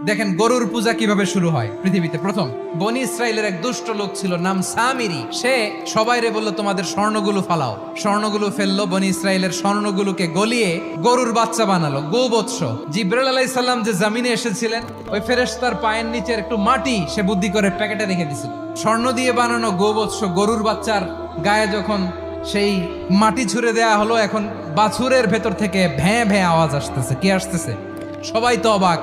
দেখেন গরুর পূজা কিভাবে শুরু হয় পৃথিবীতে প্রথম। বনি ইসরায়েলের এক দুষ্ট লোক ছিল, নাম সামিরি। সে সবাইরে বলল তোমাদের স্বর্ণগুলো ফালাও। স্বর্ণগুলো ফেললো, বনি ইসরায়েলের স্বর্ণগুলোকে গলিয়ে গরুর বাচ্চা বানালো, গোবৎস। জিব্রাইল আলাইহিস সালাম যে জমিনে এসেছিলেন, ওই ফেরেশতার পায়ের নিচের একটু মাটি সে বুদ্ধি করে প্যাকেটে রেখে দিছিল। স্বর্ণ দিয়ে বানানো গোবৎস গরুর বাচ্চার গায়ে যখন সেই মাটি ছুঁড়ে দেয়া হলো, এখন বাছুরের ভেতর থেকে ভ্যাঁ ভ্যাঁ আওয়াজ আসতেছে। কি আসতেছে? সবাই তো অবাক।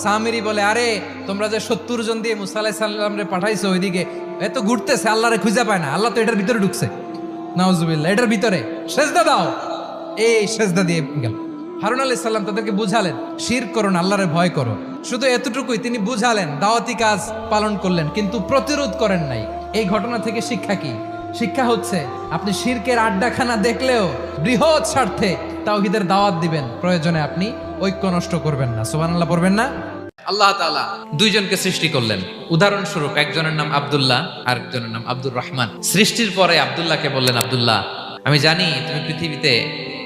সামিরি বলে, আরে তোমরা যে 70 জন দিয়ে মুসা আলাইহিস সালাম রে পাঠাইছো ওইদিকে, এত ঘুরতেছে, আল্লাহরে খুঁজে পায় না, আল্লাহ তো এটার ভিতরে ঢুকছে। নাউজুবিল্লাহ, এটার ভিতরে সেজদা দাও। এই সেজদা দিয়ে গেল। হারুন আলাইহিস সালাম তাদেরকে বুঝালেন, শিরক করো না, আল্লাহরে ভয় করো। শুধু এতটুকুই তিনি বুঝালেন, দাওয়াতি কাজ পালন করলেন, কিন্তু প্রতিরোধ করেন নাই। এই ঘটনা থেকে শিক্ষা কি? শিক্ষা হচ্ছে আপনি শিরকের আড্ডাখানা দেখলেও বৃহৎ স্বার্থে তাওহীদের দাওয়াত দিবেন, প্রয়োজনে আপনি ঐক্য নষ্ট করবেন না। সুবহানাল্লাহ পড়বেন না? আল্লাহ তাআলা দুইজনকে সৃষ্টি করলেন। উদাহরণস্বরূপ একজনের নাম আব্দুল্লাহ, আরেকজনের নাম আব্দুর রহমান। সৃষ্টির পরে আব্দুল্লাহকে বললেন, আব্দুল্লাহ, আমি জানি তুমি পৃথিবীতে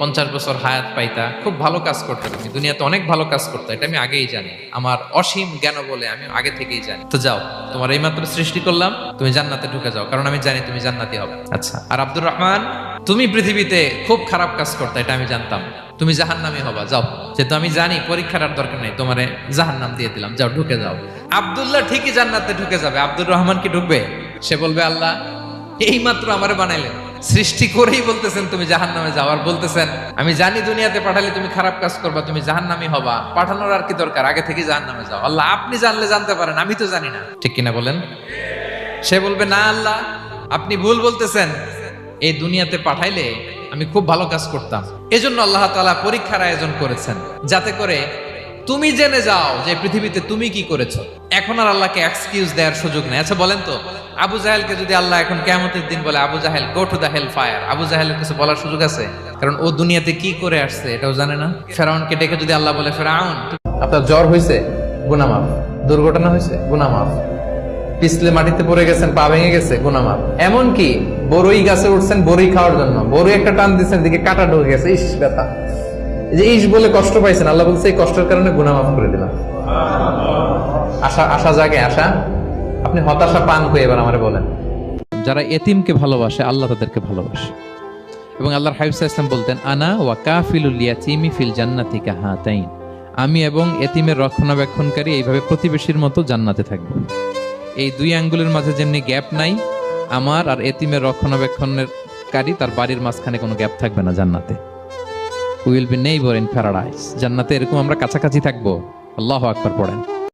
50 বছর হায়াত পাইতা, খুব ভালো কাজ করতে, তুমি দুনিয়াতে অনেক ভালো কাজ করতে, এটা আমি আগেই জানি, আমার অসীম জ্ঞান বলে আমি আগে থেকেই জানি। তো যাও, তোমার এইমাত্র সৃষ্টি করলাম, তুমি জান্নাতে ঢুকে যাও, কারণ আমি জানি তুমি জান্নাতি হবে। আচ্ছা, আর আব্দুর রহমান, তুমি পৃথিবীতে খুব খারাপ কাজ করতে, এটা আমি জানতাম, তুমি জাহান্নামী হবা, যাও। যেহেতু আমি জানি পরীক্ষার আর দরকার নেই, তোমারে জাহান্নাম দিয়ে দিলাম, যাও ঢুকে যাও। আব্দুল্লাহ ঠিকই জান্নাতে ঢুকে যাবে, আব্দুর রহমান কি ঢুকবে? সে বলবে, আল্লাহ এইমাত্র আমারে বানাইলেন, সৃষ্টি করেই বলতেছেন তুমি জাহান্নামে যাও, আর বলতেছেন আমি জানি দুনিয়াতে পাঠালে তুমি খারাপ কাজ করবা, তুমি জাহান্নামী হবা, পাঠানোর আর কি দরকার, আগে থেকে জাহান্নামে যাও। আল্লাহ আপনি জানলে জানতে পারেন, আমি তো জানি না। ঠিক কিনা বলেন? সে বলবে, না আল্লাহ আপনি ভুল বলতেছেন, এই দুনিয়াতে পাঠাইলে আমি খুব ভালো কাজ করতাম। এজন্য আল্লাহ তাআলা পরীক্ষার আয়োজন করেছেন, যাতে করে তুমি জেনে যাও যে পৃথিবীতে তুমি কি করেছো। এখন আর আল্লাহকে এক্সকিউজ দেওয়ার সুযোগ নেই। আচ্ছা বলেন তো, আবু জাহেলকে যদি আল্লাহ এখন কিয়ামতের দিন বলে, Abu Jahl go to the hell fire, Abu জাহেলের কিছু বলার সুযোগ আছে? কারণ ও দুনিয়াতে কি করে আসছে এটাও জানে না। ফেরাউনকে ডেকে যদি আল্লাহ বলে, ফেরাউন আপনার জ্বর হয়েছে, গুনাহ মাফ, দুর্ঘটনা হয়েছে, গুনাহ মাফ, পিছলে মাটিতে পড়ে গেছেন, পা ভেঙে গেছে, গুনাহ মাফ, এমনকি বড়ই গাছে উঠছেন বড়ই খাওয়ার জন্য, বড়ই একটা টান দিচ্ছেন, দিকে কাটা ঢুকে গেছে, ইস ব্যথা, যে ইস বলে কষ্ট পাইছেন, আল্লাহ বলছে এই কষ্টের কারণে গুনাহ মাফ করে দিলাম। আশা জাগে, আশা। আপনি হতাশা পান হয়ে এবার আমারে বলেন। যারা এতিমকে ভালোবাসে আল্লাহ তাদেরকে ভালোবাসে, এবং আল্লাহর হাবিব সাল্লাল্লাহু আলাইহি ওয়াসাল্লাম বলতেন, আনা ওয়া কাফিলুল ইয়াতীমি ফিল জান্নাতি কাহাতাইন, আমি এবং এতিমের রক্ষণাবেক্ষণকারী এইভাবে প্রতিবেশীর মতো জান্নাতে থাকব। এই দুই আঙ্গুলের মাঝে যেমনি গ্যাপ নাই, আমার আর এতিমের রক্ষণাবেক্ষণকারী তার বাড়ির মাঝখানে কোনো গ্যাপ থাকবে না জান্নাতে। Will be neighbour in paradise, জান্নাতে এরকম আমরা কাছাকাছি থাকবো। আল্লাহু আকবার পড়েন।